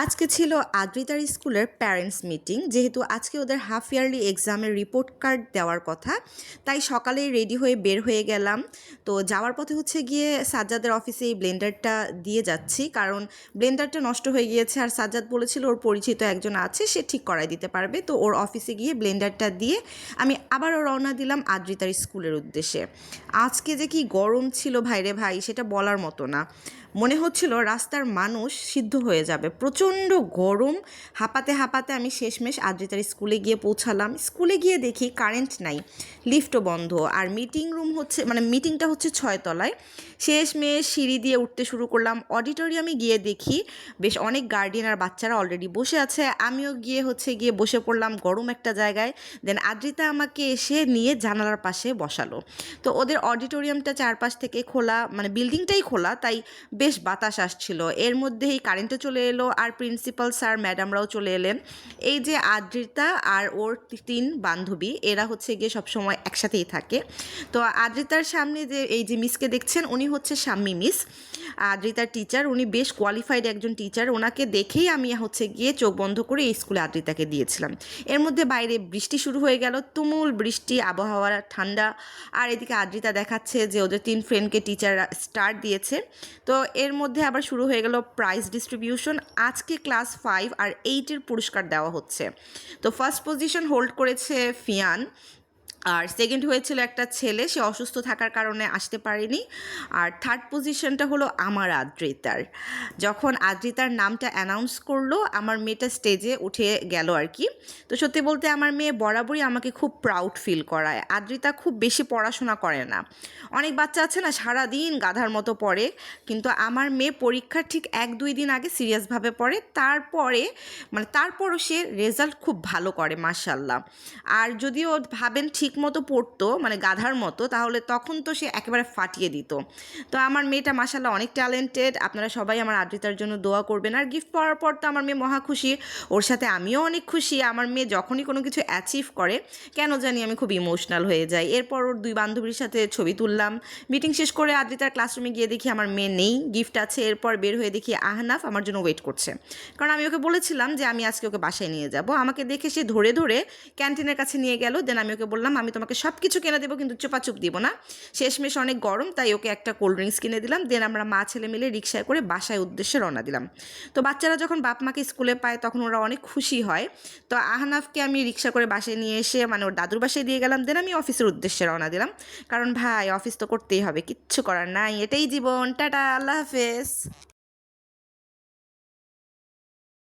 আজকে ছিল আদ্রিতার স্কুলের প্যারেন্টস মিটিং। যেহেতু আজকে ওদের হাফ ইয়ারলি এক্সামের রিপোর্ট কার্ড দেওয়ার কথা, তাই সকালেই রেডি হয়ে বের হয়ে গেলাম। তো যাওয়ার পথে হচ্ছে গিয়ে সাজ্জাদের অফিসে এই ব্লেন্ডারটা দিয়ে যাচ্ছি, কারণ ব্লেন্ডারটা নষ্ট হয়ে গিয়েছে আর সাজ্জাদ বলেছিল ওর পরিচিত একজন আছে, সে ঠিক করাই দিতে পারবে। তো ওর অফিসে গিয়ে ব্লেন্ডারটা দিয়ে আমি আবারও রওনা দিলাম আদ্রিতার স্কুলের উদ্দেশ্যে। আজকে যে কি গরম ছিল ভাইরে ভাই, সেটা বলার মতো না। মনে হচ্ছিল রাস্তার মানুষ সিদ্ধ হয়ে যাবে, প্রচণ্ড গরম। হাঁপাতে হাঁপাতে আমি শেষমেশ আদ্রিতার স্কুলে গিয়ে পৌঁছালাম। স্কুলে গিয়ে দেখি কারেন্ট নাই, লিফটও বন্ধ, আর মিটিং রুম হচ্ছে মিটিংটা হচ্ছে 6 তলায়। শেষমেশ সিঁড়ি দিয়ে উঠতে শুরু করলাম। অডিটোরিয়ামে গিয়ে দেখি বেশ অনেক গার্ডিয়ান আর বাচ্চারা অলরেডি বসে আছে। আমিও গিয়ে বসে পড়লাম গরম একটা জায়গায়। দেন আদ্রিতা আমাকে এসে নিয়ে জানালার পাশে বসালো। তো ওদের অডিটোরিয়ামটা চারপাশ থেকে খোলা, বিল্ডিংটাই খোলা, তাই বেশ বাতাস আসছিল। এর মধ্যেই কারেন্টও চলে এলো আর প্রিন্সিপাল স্যার ম্যাডামরাও চলে এলেন। এই যে আদ্রিতা আর ওর 3 বান্ধবী, এরা হচ্ছে গিয়ে সবসময় একসাথেই থাকে। তো আদ্রিতার সামনে যে এই যে মিসকে দেখছেন, উনি হচ্ছে শাম্মী মিস, আদ্রিতার টিচার। উনি বেশ কোয়ালিফাইড একজন টিচার। ওনাকে দেখেই আমি হচ্ছে গিয়ে চোখ বন্ধ করে এই স্কুলে আদ্রিতাকে দিয়েছিলাম। এর মধ্যে বাইরে বৃষ্টি শুরু হয়ে গেল, তুমুল বৃষ্টি, আবহাওয়া ঠান্ডা। আর এদিকে আদ্রিতা দেখাচ্ছে যে ওদের 3 ফ্রেন্ডকে টিচার স্টার দিয়েছে। তো এর মধ্যে আবার শুরু হয়ে গেল প্রাইজ ডিস্ট্রিবিউশন। আজকে ক্লাস 5 আর 8-এর পুরস্কার দেওয়া হচ্ছে। তো ফার্স্ট পজিশন হোল্ড করেছে ফিয়ান, আর সেকেন্ড হয়েছিল একটা ছেলে, সে অসুস্থ থাকার কারণে আসতে পারেনি। আর থার্ড পজিশনটা হলো আমার আদ্রিতার। যখন আদ্রিতার নামটা অ্যানাউন্স করলো, আমার মেয়েটা স্টেজে উঠে গেল আর কি। তো সত্যি বলতে আমার মেয়ে বরাবরই আমাকে খুব প্রাউড ফিল করায়। আদ্রিতা খুব বেশি পড়াশোনা করে না। অনেক বাচ্চা আছে না সারাদিন গাধার মতো পড়ে, কিন্তু আমার মেয়ে পরীক্ষার ঠিক 1-2 দিন আগে সিরিয়াসভাবে পড়ে, তারপরও সে রেজাল্ট খুব ভালো করে মাশাআল্লাহ। আর যদিও ভাবেন ঠিক মতো পড়তো, গাধার মতো, তাহলে তখন তো সে একেবারে ফাটিয়ে দিত। তো আমার মেয়েটা মাশাআল্লাহ অনেক ট্যালেন্টেড। আপনারা সবাই আমার আদ্রিতার জন্য দোয়া করবেন। আর গিফট পাওয়ার পর তো আমার মেয়ে মহা খুশি, ওর সাথে আমিও অনেক খুশি। আমার মেয়ে যখনই কোনো কিছু অ্যাচিভ করে, কেন জানি আমি খুব ইমোশনাল হয়ে যাই। এরপর ওর 2 বান্ধবীর সাথে ছবি তুললাম। মিটিং শেষ করে আদ্রিতার ক্লাসরুমে গিয়ে দেখি আমার মেয়ে নেই, গিফট আছে। এরপর বের হয়ে দেখি আহনাফ আমার জন্য ওয়েট করছে, কারণ আমি ওকে বলেছিলাম যে আমি আজকে ওকে বাসায় নিয়ে যাব। আমাকে দেখে সে ধরে ধরে ক্যান্টিনের কাছে নিয়ে গেল। দেন আমি ওকে বললাম আমি তোমাকে সব কিছু কিনে দেবো, কিন্তু চুপাচুপ দিব না। শেষমেশ অনেক গরম, তাই ওকে একটা কোল্ড ড্রিঙ্কস কিনে দিলাম। দেন আমরা মা ছেলে মিলে রিক্সায় করে বাসায় উদ্দেশ্যে রওনা দিলাম। তো বাচ্চারা যখন বাপ মাকে স্কুলে পায় তখন ওরা অনেক খুশি হয়। তো আহনাফকে আমি রিক্সা করে বাসায় নিয়ে এসে ওর দাদুর বাসায় দিয়ে গেলাম। দেন আমি অফিসের উদ্দেশ্যে রওনা দিলাম, কারণ ভাই অফিস তো করতেই হবে, কিচ্ছু করার নাই, এটাই জীবন। টাটা, আল্লাহ হাফেজ।